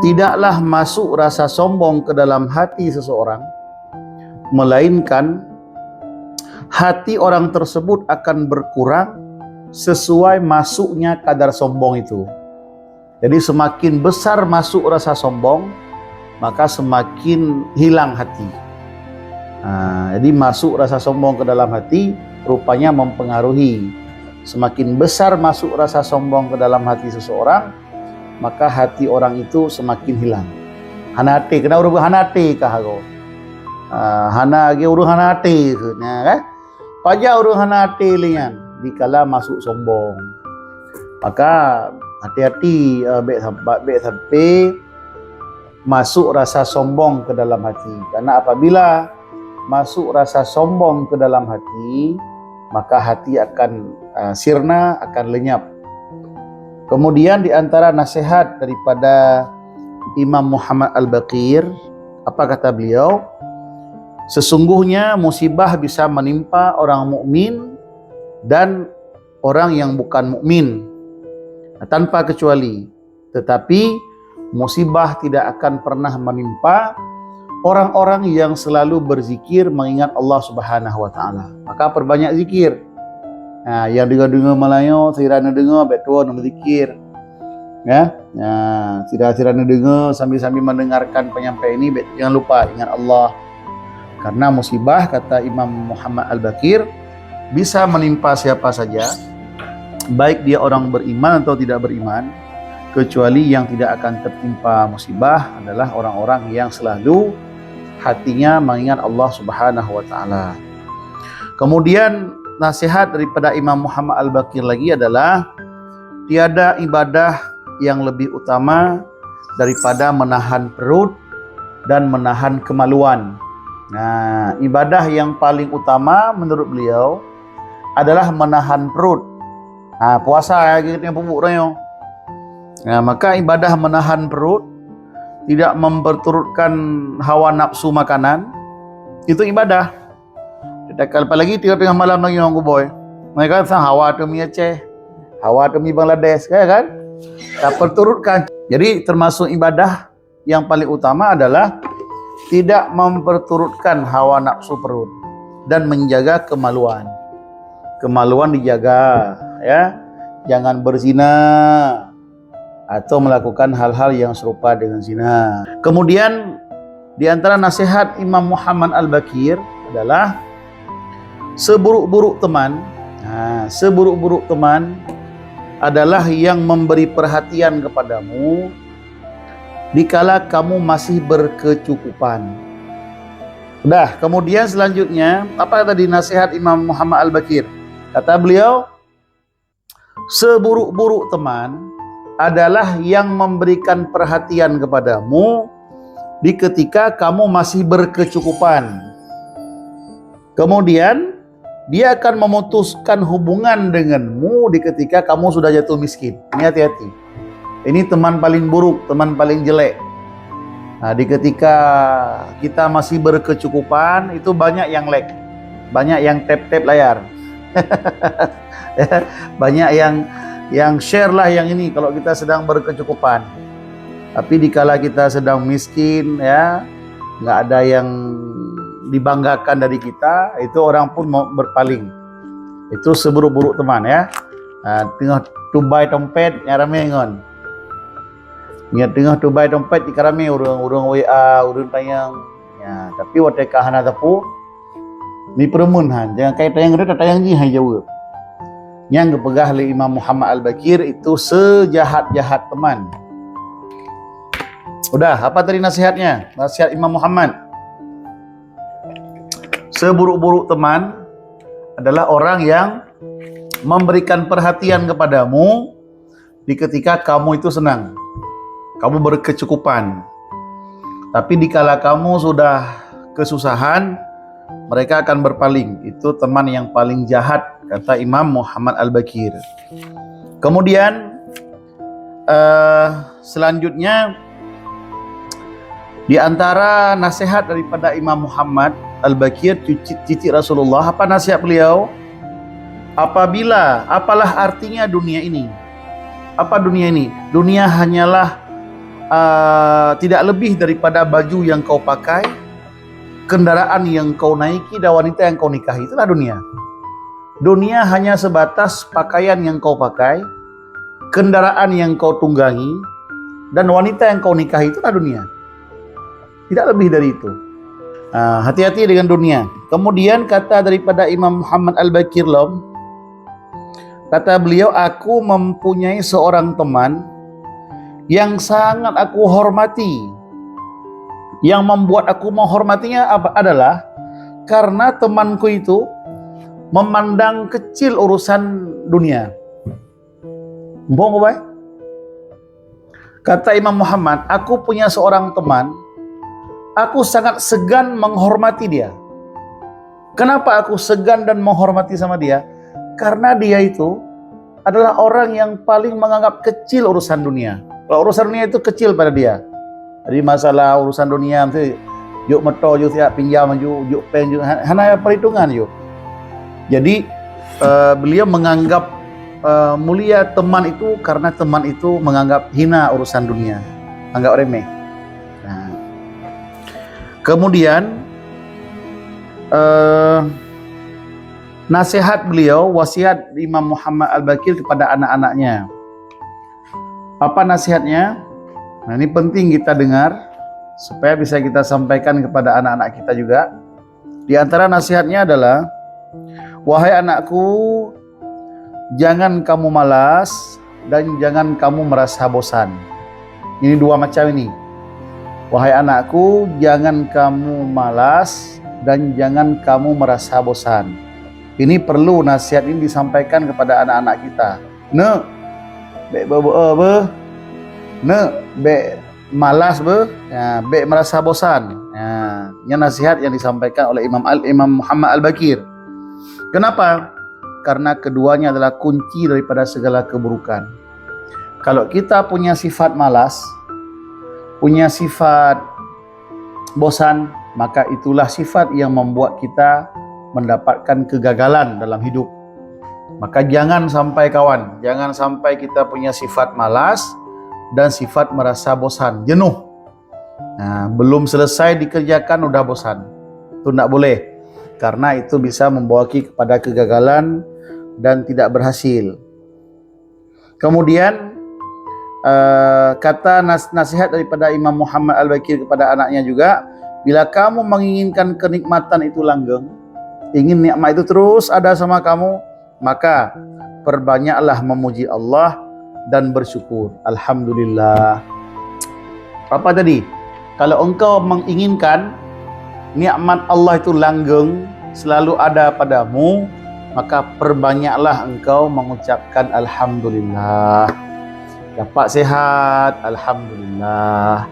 tidaklah masuk rasa sombong ke dalam hati seseorang, melainkan hati orang tersebut akan berkurang sesuai masuknya kadar sombong itu. Jadi semakin besar masuk rasa sombong, maka semakin hilang hati. Jadi masuk rasa sombong ke dalam hati rupanya mempengaruhi. Semakin besar masuk rasa sombong ke dalam hati seseorang, maka hati orang itu semakin hilang. Hanate, kena urut hanate kah kau? Hana ge urut hanate kan? Pajak urut hanate lian dikala masuk sombong. Maka hati-hati baik sampai masuk rasa sombong ke dalam hati. Karena apabila masuk rasa sombong ke dalam hati, maka hati akan sirna, akan lenyap. Kemudian di antara nasihat daripada Imam Muhammad Al-Baqir, apa kata beliau? Sesungguhnya musibah bisa menimpa orang mukmin dan orang yang bukan mukmin tanpa kecuali, tetapi musibah tidak akan pernah menimpa orang-orang yang selalu berzikir mengingat Allah Subhanahu wa taala. Maka perbanyak zikir. Yang dengar-dengar Melayu, sirana dengar betul nak berzikir. Ya. Sirana dengar sambil-sambil mendengarkan penyampaian ini, jangan lupa ingat Allah. Karena musibah, kata Imam Muhammad Al-Baqir, bisa menimpa siapa saja, baik dia orang beriman atau tidak beriman, kecuali yang tidak akan tertimpa musibah adalah orang-orang yang selalu hatinya mengingat Allah Subhanahu wa taala. Kemudian nasihat daripada Imam Muhammad Al-Baqir lagi adalah tiada ibadah yang lebih utama daripada menahan perut dan menahan kemaluan. Ibadah yang paling utama menurut beliau adalah menahan perut. Puasa kita yang pupuk raya. Maka ibadah menahan perut, tidak memperturutkan hawa nafsu makanan, itu ibadah. Apalagi tengah malam lagi orang boy. Mereka sang hawa tu mi Aceh, hawa tu mi Bangladesh, kan? Tak perturutkan. Jadi termasuk ibadah yang paling utama adalah tidak memperturutkan hawa nafsu perut dan menjaga kemaluan. Kemaluan dijaga, ya. Jangan berzina atau melakukan hal-hal yang serupa dengan zina. Kemudian di antara nasihat Imam Muhammad Al-Baqir adalah seburuk-buruk teman adalah yang memberi perhatian kepadamu dikala kamu masih berkecukupan. Kemudian selanjutnya, apa tadi nasihat Imam Muhammad Al-Baqir? Kata beliau, seburuk-buruk teman adalah yang memberikan perhatian kepadamu di ketika kamu masih berkecukupan. Kemudian dia akan memutuskan hubungan denganmu di ketika kamu sudah jatuh miskin. Ini hati-hati. Ini teman paling buruk, teman paling jelek. Di ketika kita masih berkecukupan, itu banyak yang like, banyak yang tap-tap layar. Banyak yang share lah yang ini kalau kita sedang berkecukupan. Tapi dikala kita sedang miskin, ya, nggak ada yang dibanggakan dari kita, itu orang pun mau berpaling. Itu seburuk-buruk teman, ya. Tengah tubai dompet yang ramai ngon. Tengah tubai dompet di karame urang WA, urang tayang. Ya, tapi waktu kahana tapu ni peremunhan, jangan kait tayang dia tayang ni hai jawab. Yang kepegah oleh Imam Muhammad Al-Baqir itu sejahat-jahat teman. Udah, apa tadi nasihatnya? Nasihat Imam Muhammad. Seburuk-buruk teman adalah orang yang memberikan perhatian kepadamu di ketika kamu itu senang, kamu berkecukupan. Tapi dikala kamu sudah kesusahan, mereka akan berpaling. Itu teman yang paling jahat, kata Imam Muhammad Al-Baqir. Kemudian selanjutnya, di antara nasihat daripada Imam Muhammad Al-Baqir, cuci Rasulullah, apa nasihat beliau? Apalah artinya dunia ini? Apa dunia ini? Dunia hanyalah tidak lebih daripada baju yang kau pakai, kendaraan yang kau naiki, dan wanita yang kau nikahi. Itulah dunia. Dunia hanya sebatas pakaian yang kau pakai, kendaraan yang kau tunggangi, dan wanita yang kau nikahi. Itulah dunia. Tidak lebih dari itu. Hati-hati dengan dunia. Kemudian kata daripada Imam Muhammad Al-Baqir Lom, kata beliau, aku mempunyai seorang teman yang sangat aku hormati. Yang membuat aku menghormatinya adalah karena temanku itu memandang kecil urusan dunia. Bohong baik? Kata Imam Muhammad, aku punya seorang teman, aku sangat segan menghormati dia. Kenapa aku segan dan menghormati sama dia? Karena dia itu adalah orang yang paling menganggap kecil urusan dunia. Kalau urusan dunia itu kecil pada dia. Jadi masalah urusan dunia nanti yuk meto, yuk tiap pinjam, yuk pen, yuk hanya perhitungan yuk. Jadi beliau menganggap mulia teman itu karena teman itu menganggap hina urusan dunia, anggap remeh. Nah, kemudian nasihat beliau, wasiat Imam Muhammad Al-Baqir kepada anak-anaknya. Apa nasihatnya? Nah, ini penting kita dengar supaya bisa kita sampaikan kepada anak-anak kita juga. Di antara nasihatnya adalah, wahai anakku, jangan kamu malas dan jangan kamu merasa bosan. Ini dua macam ini. Wahai anakku, jangan kamu malas dan jangan kamu merasa bosan. Ini perlu nasihat ini disampaikan kepada anak-anak kita. Be malas be merasa bosan. Ini nasihat yang disampaikan oleh Imam Muhammad Al-Baqir. Kenapa? Karena keduanya adalah kunci daripada segala keburukan. Kalau kita punya sifat malas, punya sifat bosan, maka itulah sifat yang membuat kita mendapatkan kegagalan dalam hidup. Maka jangan sampai kawan, jangan sampai kita punya sifat malas dan sifat merasa bosan, jenuh. Nah, belum selesai dikerjakan udah bosan. Itu tidak boleh. Karena itu bisa membawa kita kepada kegagalan dan tidak berhasil. Kemudian kata nasihat daripada Imam Muhammad Al-Baqir kepada anaknya juga, bila kamu menginginkan kenikmatan itu langgeng, ingin nikmat itu terus ada sama kamu, maka perbanyaklah memuji Allah dan bersyukur. Alhamdulillah. Apa tadi? Kalau engkau menginginkan nikmat Allah itu langgeng, selalu ada padamu, maka perbanyaklah engkau mengucapkan Alhamdulillah. Dapat sehat, Alhamdulillah.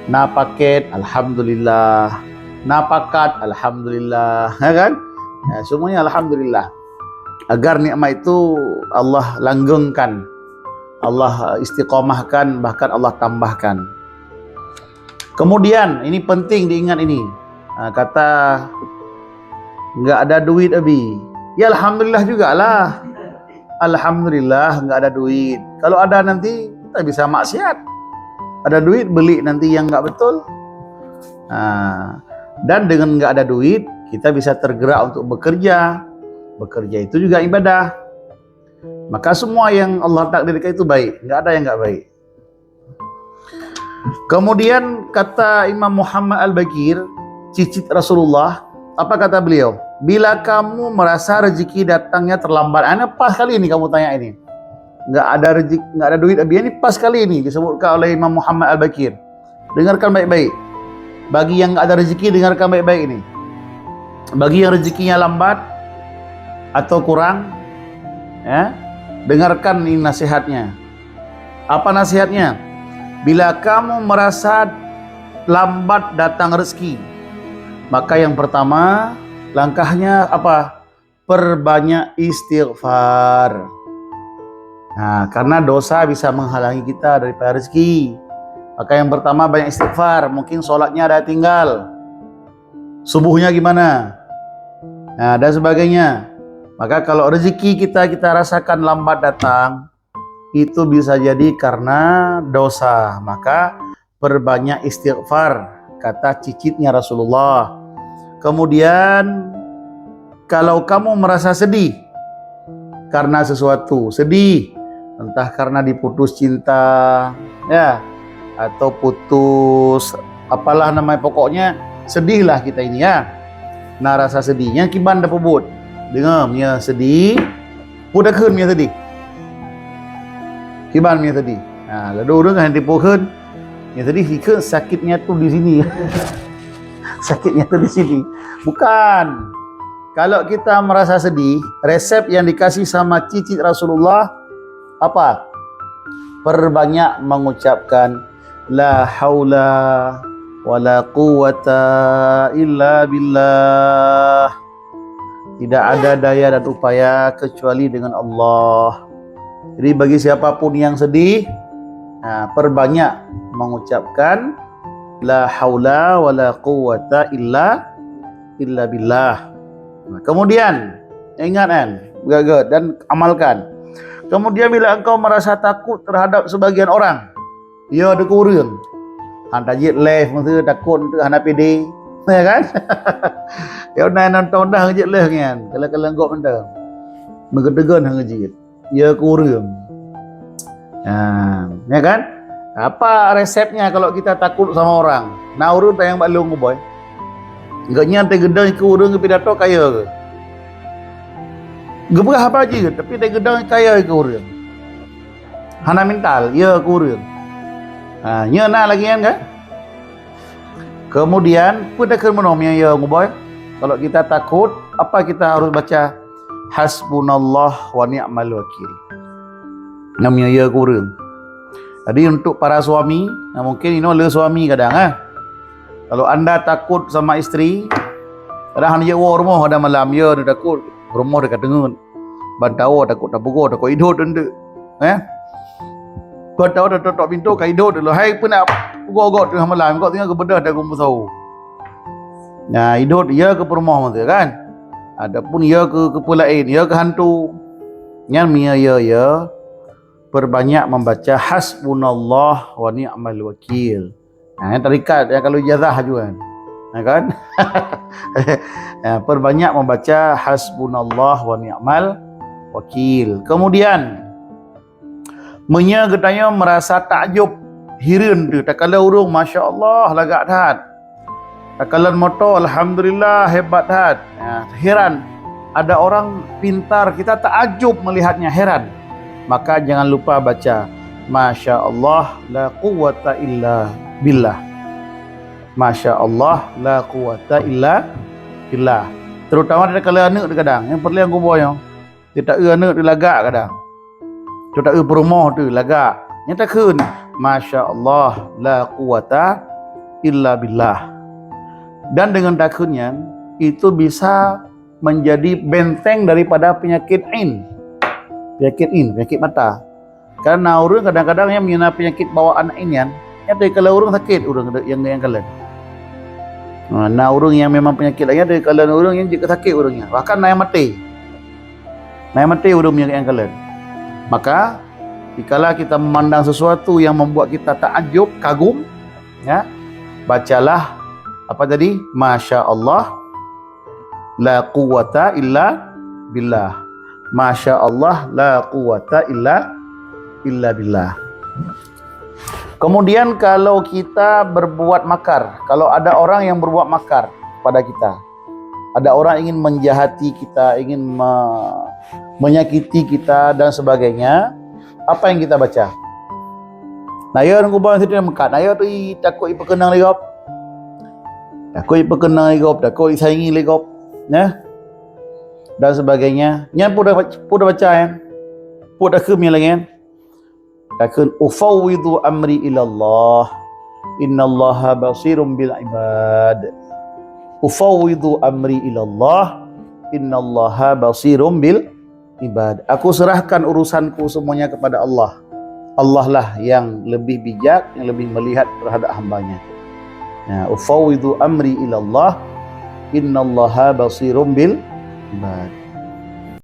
Na paket, Alhamdulillah. Na pakat, Alhamdulillah. Kan? Ya, semuanya Alhamdulillah. Agar nikmat itu Allah langgengkan, Allah istiqomahkan, bahkan Allah tambahkan. Kemudian ini penting diingat ini. Kata nggak ada duit abi, ya Alhamdulillah juga lah. Alhamdulillah nggak ada duit. Kalau ada nanti kita bisa maksiat. Ada duit beli nanti yang nggak betul. Dan dengan nggak ada duit kita bisa tergerak untuk bekerja. Bekerja itu juga ibadah. Maka semua yang Allah takdirkan itu baik, nggak ada yang nggak baik. Kemudian kata Imam Muhammad Al-Baqir, cicit Rasulullah, apa kata beliau? Bila kamu merasa rezeki datangnya terlambat, ini pas kali ini kamu tanya ini, nggak ada rezeki, nggak ada duit, ini pas kali ini disebutkan oleh Imam Muhammad Al-Baqir. Dengarkan baik-baik. Bagi yang nggak ada rezeki, dengarkan baik-baik ini. Bagi yang rezekinya lambat atau kurang, ya, dengarkan ini nasihatnya. Apa nasihatnya? Bila kamu merasa lambat datang rezeki, maka yang pertama langkahnya apa? Perbanyak istighfar. Nah, karena dosa bisa menghalangi kita daripada rezeki. Maka yang pertama banyak istighfar. Mungkin sholatnya ada tinggal, subuhnya gimana, dan sebagainya. Maka kalau rezeki kita rasakan lambat datang, itu bisa jadi karena dosa. Maka perbanyak istighfar, kata cicitnya Rasulullah. Kemudian kalau kamu merasa sedih karena sesuatu, sedih entah karena diputus cinta ya, atau putus apalah namanya, pokoknya sedihlah kita ini ya. Nah, rasa sedihnya kiban dah pebut dengar punya sedih pudah keun punya sedih kiban punya sedih. Nah, lalu orang kan dipokeun punya sedih ke sakitnya tuh di sini. Sakitnya tuh di sini. Bukan. Kalau kita merasa sedih, resep yang dikasih sama cicit Rasulullah apa? Perbanyak mengucapkan la haula wala quwata illa billah. Tidak ada daya dan upaya kecuali dengan Allah. Jadi bagi siapapun yang sedih, perbanyak mengucapkan la haula wala quwata illa billah. Kemudian ingat kan, jaga dan amalkan. Kemudian bila engkau merasa takut terhadap sebagian orang, ya ada kurang. Hantar jet leh mesti takut untuk hana PD, ya kan? Ya nak nonton dah jet leh kan. Kalau engkau benda, mengedegan hang jet. Ya kurang. Ya kan? Apa resepnya kalau kita takut sama orang? Nah, urut yang balung boy. Enggaknya teh gedang ke urang ke pidato kaya ke. Geberah apa aja ke, tapi teh gedang kaya ke urang. Hana mental, ya ke urang. Nya nak lagi kan? Kemudian pada kemenomnya ya ngoboy. Kalau kita takut, apa kita harus baca? Hasbunallah wa ni'mal wakil. Namanya ya ke urang. Jadi untuk para suami, mungkin ini oleh suami kadang kalau anda takut sama isteri, kadang dia rumah ada malam ya dia takut rumah dekat dengan bantau takut tabugo takut idot ende. Bantau dah tutup pintu kai idot dulu. Hai pun nak pugo-go tengah malam kau tengah kebedah dah gumbu tahu. Nah, idot ya ke rumah mesti kan. Adapun ya ke pulain, ya ke hantu. Yang mia ya perbanyak membaca hasbunallah wa ni'mal wakil. Yang terikat ya kalau ijazah juga kan. Perbanyak membaca hasbunallah wa ni'mal wakil. Kemudian getanya merasa takjub, hirin tu tak kala urung masya-Allah lagak dah. Tak kala moto alhamdulillah hebat dah. Heran ada orang pintar, kita takjub melihatnya, heran. Maka jangan lupa baca masya-Allah la quwwata illa billah. Masya Allah la quwata illa billah. Terutama ada kalau anak kadang yang perlu yang kuboy dia tak anak dia lagak kadang. Dia tak perumah tu lagak. Yang tak keun masya Allah la quwata illa billah. Dan dengan takunnya itu bisa menjadi benteng daripada penyakit ain. Penyakit mata. Karena orang kadang-kadang yang punya penyakit bawaan ain ada kalau orang sakit orang yang kalian. Nah, orang yang memang penyakit lain ada kalau orang yang juga sakit orangnya. Bahkan naik mati orang yang kalian. Maka dikala kita memandang sesuatu yang membuat kita takjub, kagum, ya, bacalah apa tadi? Masya Allah la quwata illa billah. Masya Allah la quwata illa billah. Kemudian kalau kita berbuat makar, kalau ada orang yang berbuat makar pada kita, ada orang ingin menjahati kita, ingin menyakiti kita dan sebagainya, apa yang kita baca? Naya orang kubang sedih mekat, naya tu takut iperkenang legop, takut isaingi legop, ya, dan sebagainya. Nya pun dah baca ya, pun dah kem lagi kan. Takun ufawwidu amri ilallah innallaha basirum bil ibad. Ufawwidu amri ilallah innallaha basirum bil ibad. Aku serahkan urusanku semuanya kepada Allah. Allah lah yang lebih bijak, yang lebih melihat terhadap hambanya. Ufawwidu amri ilallah innallaha basirum bil ibad.